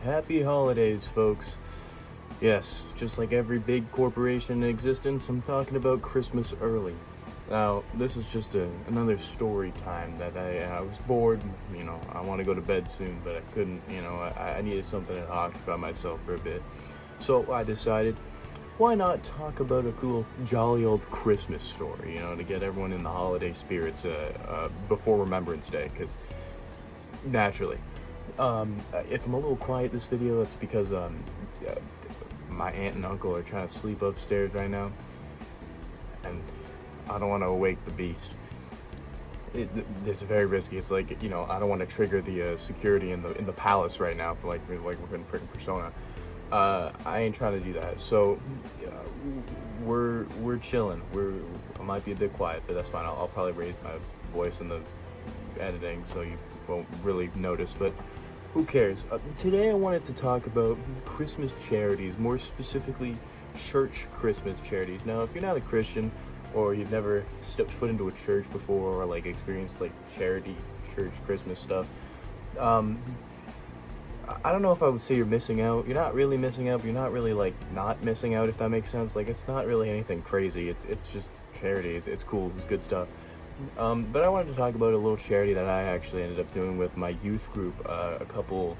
Happy holidays, folks. Yes, just like every big corporation in existence, I'm talking about Christmas early. Now, this is just another story time that I was bored, I want to go to bed soon, but I couldn't, I needed something to occupy myself for a bit. So I decided, why not talk about a cool, jolly old Christmas story, to get everyone in the holiday spirits before Remembrance Day, because naturally. If I'm a little quiet this video, it's because my aunt and uncle are trying to sleep upstairs right now, and I don't want to awake the beast. It's very risky. It's like, I don't want to trigger the security in the palace right now, like we're in freaking Persona. I ain't trying to do that. So we're chilling. I might be a bit quiet, but that's fine. I'll probably raise my voice in the editing so you won't really notice, but who cares? Today I wanted to talk about Christmas charities, more specifically church Christmas charities. Now, if you're not a Christian or you've never stepped foot into a church before or like experienced like charity church Christmas stuff, I don't know if I would say you're missing out. You're not really missing out, but you're not really like not missing out, if that makes sense. Like, it's not really anything crazy. It's just charity. It's cool. It's good stuff. But I wanted to talk about a little charity that I actually ended up doing with my youth group a couple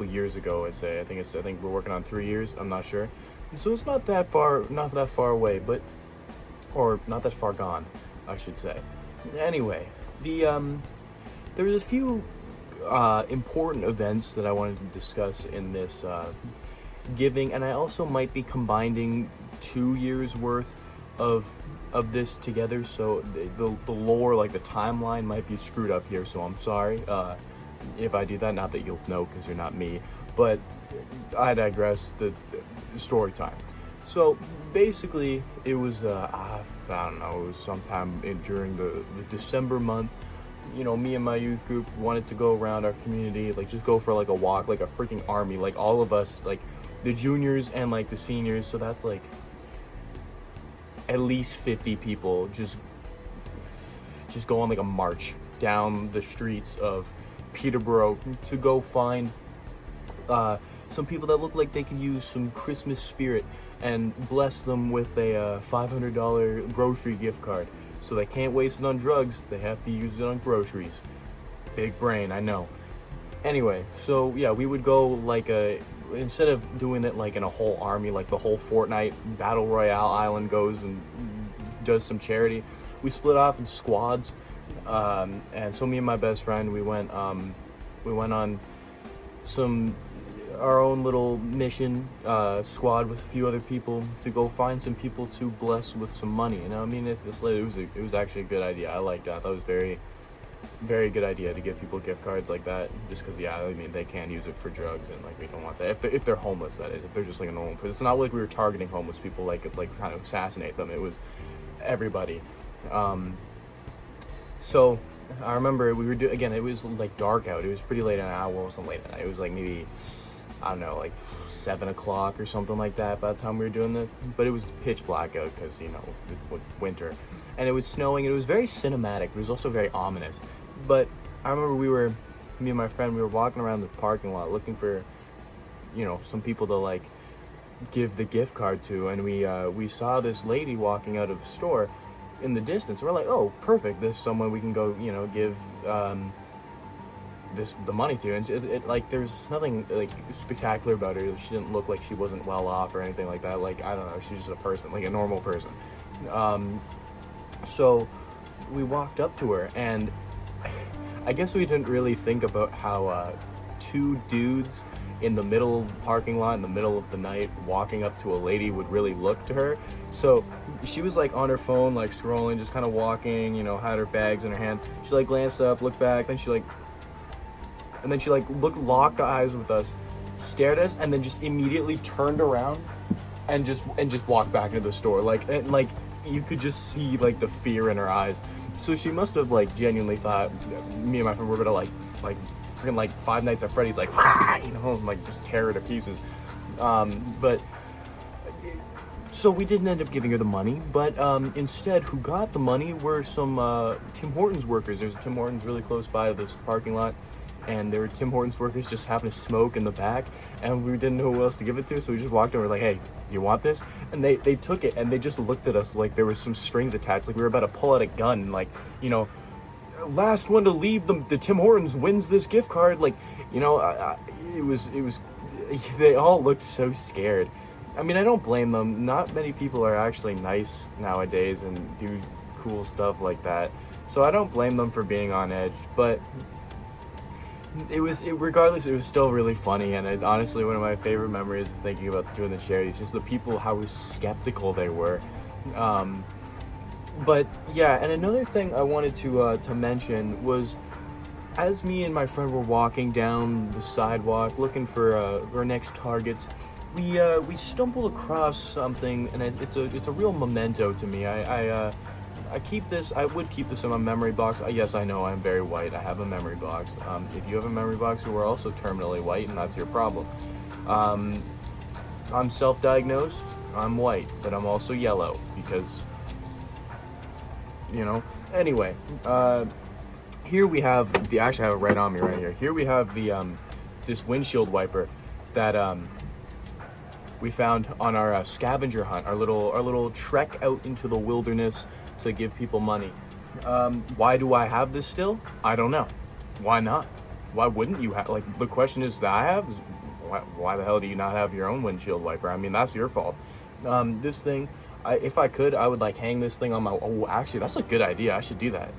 years ago. I think we're working on 3 years. I'm not sure. So it's not that far away, or not that far gone, I should say. Anyway, there was a few important events that I wanted to discuss in this giving, and I also might be combining 2 years worth of this together, so the lore, like the timeline, might be screwed up here, so I'm sorry if I do that. Not that you'll know because you're not me, but I digress. The story time. So basically it was I don't know, it was sometime during the December month. Me and my youth group wanted to go around our community, like just go for like a walk, like a freaking army, like all of us, like the juniors and like the seniors, so that's like at least 50 people just go on like a march down the streets of Peterborough to go find some people that look like they could use some Christmas spirit and bless them with a $500 grocery gift card. So they can't waste it on drugs, they have to use it on groceries. Big brain, I know. Anyway, so yeah, we would go like instead of doing it like in a whole army, like the whole Fortnite Battle Royale island goes and does some charity, we split off in squads. And so me and my best friend, we went on our own little mission squad with a few other people to go find some people to bless with some money. And I mean, it was actually a good idea. I liked that. That was very, very good idea to give people gift cards like that, just because, yeah, I mean, they can use it for drugs, and like we don't want that. If they're homeless, that is. If they're just like a normal person, it's not like we were targeting homeless people, like trying to assassinate them. It was everybody. So I remember we were again, it was like dark out. It was pretty late at night. Well, it wasn't late at night. It was like maybe, I don't know, like 7 o'clock or something like that by the time we were doing this. But it was pitch black out because, it's winter. And it was snowing. It was very cinematic. It was also very ominous. But I remember me and my friend, we were walking around the parking lot looking for, some people to like give the gift card to. And we saw this lady walking out of the store in the distance. We're like, oh, perfect. This is someone we can go, give the money to. And it like, there's nothing like spectacular about her. She didn't look like she wasn't well off or anything like that. Like, I don't know, she's just a person, like a normal person. So we walked up to her, and I guess we didn't really think about how two dudes in the middle of the parking lot in the middle of the night walking up to a lady would really look to her. So she was like on her phone, like scrolling, just kind of walking, had her bags in her hand. She like glanced up, looked back, then she locked eyes with us, stared at us, and then just immediately turned around and just walked back into the store. Like you could just see like the fear in her eyes. So she must have like genuinely thought me and my friend were gonna like freaking like Five Nights at Freddy's, like, like just tear her to pieces. But so we didn't end up giving her the money, but instead who got the money were some Tim Hortons workers. There's a Tim Hortons really close by this parking lot, and there were Tim Hortons workers just having to smoke in the back, and we didn't know who else to give it to, so we just walked over like, hey, you want this? And they took it, and they just looked at us like there was some strings attached, like we were about to pull out a gun, like, you know, last one to leave the Tim Hortons wins this gift card. Like, you know, it was they all looked so scared. I mean, I don't blame them. Not many people are actually nice nowadays and do cool stuff like that, so I don't blame them for being on edge. But regardless, it was still really funny, and it's honestly one of my favorite memories of thinking about doing the charities, just the people, how skeptical they were. But yeah, and another thing I wanted to mention was, as me and my friend were walking down the sidewalk looking for our next targets, we stumbled across something, and it's a real memento to me. I keep this. I would keep this in my memory box. Yes, I know I'm very white. I have a memory box. If you have a memory box, you are also terminally white, and that's your problem. I'm self-diagnosed. I'm white, but I'm also yellow because, you know. Anyway, here we have actually I have it right on me right here. Here we have the this windshield wiper that we found on our scavenger hunt, our little trek out into the wilderness to give people money. Why do I have this still? I don't know. Why not? Why wouldn't you have? Like, the question is that I have is, why the hell do you not have your own windshield wiper? I mean, that's your fault. This thing, if I could, I would like hang this thing on my. Oh, actually, that's a good idea. I should do that.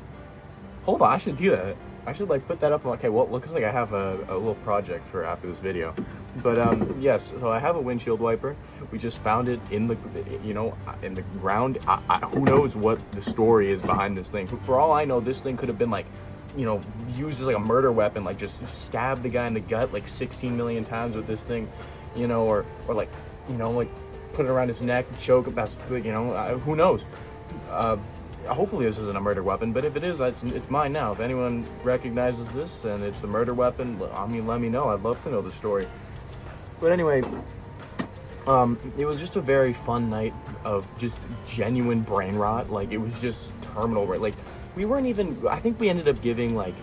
Hold on, I should do that. I should like put that up. Okay, well, looks like I have a little project for after this video. But yes, so I have a windshield wiper. We just found it in the, you know, in the ground. Who knows what the story is behind this thing? For all I know, this thing could have been like, you know, used as like a murder weapon, like just stab the guy in the gut like 16 million times with this thing, you know, or like, you know, like put it around his neck, choke him. That's, you know, who knows? Hopefully this isn't a murder weapon, but if it is, it's mine now. If anyone recognizes this and it's a murder weapon, I mean, let me know. I'd love to know the story. But anyway, it was just a very fun night of just genuine brain rot. Like, it was just terminal, right? Like, we weren't even, I think we ended up giving like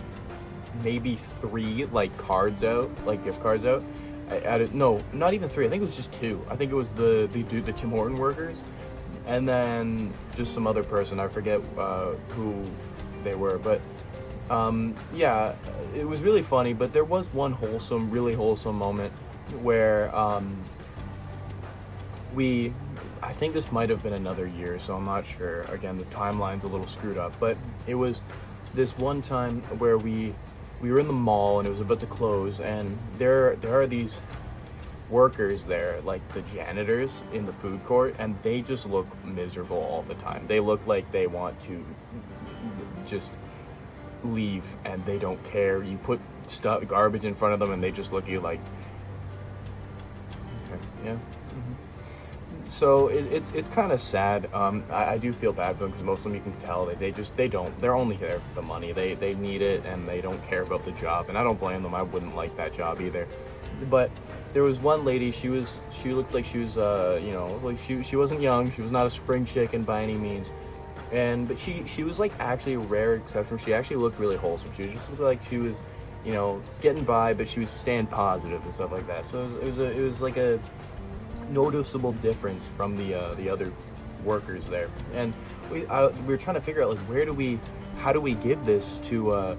maybe 3 like cards out, like gift cards out. No, not even 3. I think it was just 2. I think it was the Tim Horton workers, and then just some other person. I forget who they were, but yeah, it was really funny. But there was one really wholesome moment where I think this might have been another year, so I'm not sure. Again, the timeline's a little screwed up, but it was this one time where we were in the mall and it was about to close, and there are these workers there, like the janitors in the food court, and they just look miserable all the time. They look like they want to just leave, and they don't care. You put garbage in front of them and they just look at you like, okay, yeah. So it's kind of sad. I do feel bad for them, because most of them, you can tell, they're only there for the money. They need it, and they don't care about the job, and I don't blame them. I wouldn't like that job either. But there was one lady, she looked like she was you know, like she wasn't young, she was not a spring chicken by any means, but she was like actually a rare exception. She actually looked really wholesome. She just looked like she was, you know, getting by, but she was staying positive and stuff like that. So it was like a noticeable difference from the other workers there. And we were trying to figure out, like, how do we give this to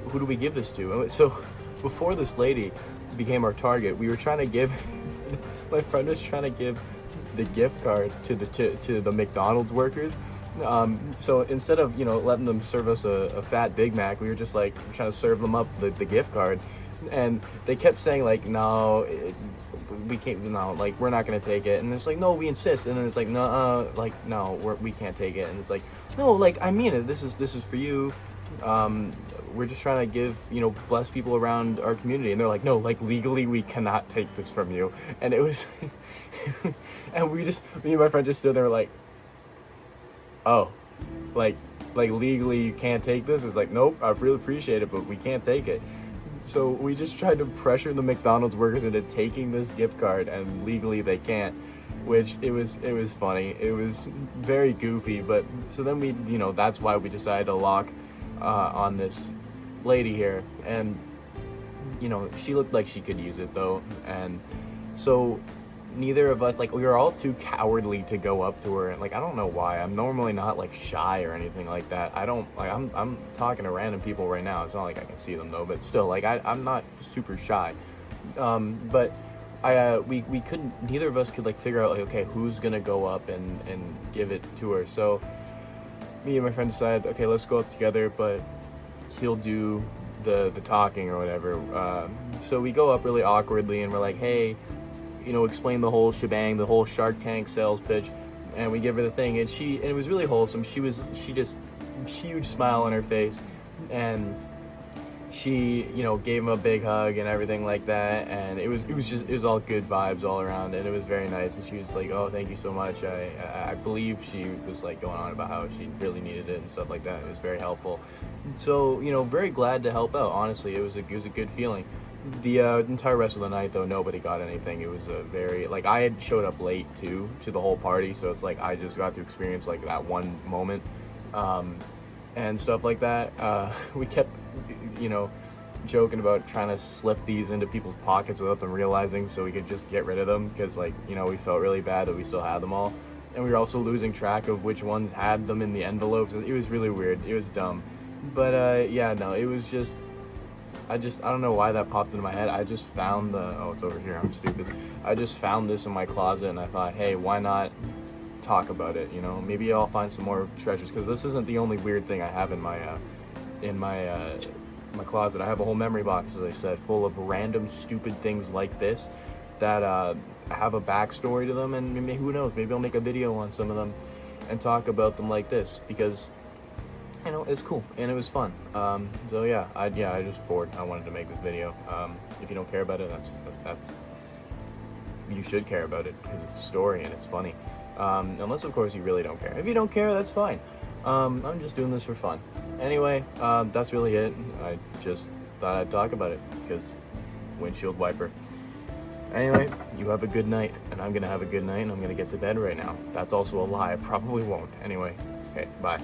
who do we give this to? So before this lady became our target, we were trying to give my friend was trying to give the gift card to the McDonald's workers. So instead of, you know, letting them serve us a fat Big Mac, we were just like trying to serve them up the gift card, and they kept saying like, no, we can't, no, like, we're not gonna take it. And it's like, no, we insist. And then it's like, no, like, no, we can't take it. And it's like, no, like, I mean it, this is for you. We're just trying to give, you know, bless people around our community. And they're like, no, like, legally we cannot take this from you. And it was and me and my friend just stood there like, oh, like legally you can't take this? It's like, nope, I really appreciate it, but we can't take it. So we just tried to pressure the McDonald's workers into taking this gift card, and legally they can't, which it was funny. It was very goofy, but so then we, you know, that's why we decided to lock on this lady here, and you know, she looked like she could use it though, and so neither of us, like, we were all too cowardly to go up to her, and like, I don't know why. I'm normally not like shy or anything like that. I don't like, I'm talking to random people right now. It's not like I can see them though, but still, like, I'm not super shy. But we couldn't, neither of us could like figure out like, okay, who's gonna go up and give it to her. So me and my friend decided, okay, let's go up together, but he'll do the talking or whatever. So we go up really awkwardly, and we're like, hey, you know, explain the whole shebang, the whole Shark Tank sales pitch, and we give her the thing, and it was really wholesome. She just, huge smile on her face, and she, you know, gave him a big hug and everything like that, and it was all good vibes all around, and it was very nice. And she was like, oh, thank you so much. I believe she was like going on about how she really needed it and stuff like that. It was very helpful. So, you know, very glad to help out. Honestly, it was a good feeling. The entire rest of the night though, nobody got anything. It was a very, like, I had showed up late too to the whole party, so it's like I just got to experience like that one moment, and stuff like that. We kept, you know, joking about trying to slip these into people's pockets without them realizing, so we could just get rid of them, because, like, you know, we felt really bad that we still had them all, and we were also losing track of which ones had them in the envelopes. It was really weird. It was dumb, but yeah, no, it was just, I don't know why that popped into my head. I just found oh, it's over here, I'm stupid. I just found this in my closet, and I thought, hey, why not talk about it, you know? Maybe I'll find some more treasures, because this isn't the only weird thing I have in my closet. I have a whole memory box, as I said, full of random stupid things like this that have a backstory to them, and maybe, who knows, maybe I'll make a video on some of them and talk about them like this, because, you know, it's cool and it was fun. So yeah, I just bored. I wanted to make this video. If you don't care about it, that's you should care about it, because it's a story and it's funny. Unless of course you really don't care. If you don't care, that's fine. I'm just doing this for fun. Anyway, that's really it. I just thought I'd talk about it, because windshield wiper. Anyway, you have a good night, and I'm gonna have a good night, and I'm gonna get to bed right now. That's also a lie. I probably won't. Anyway, okay, bye.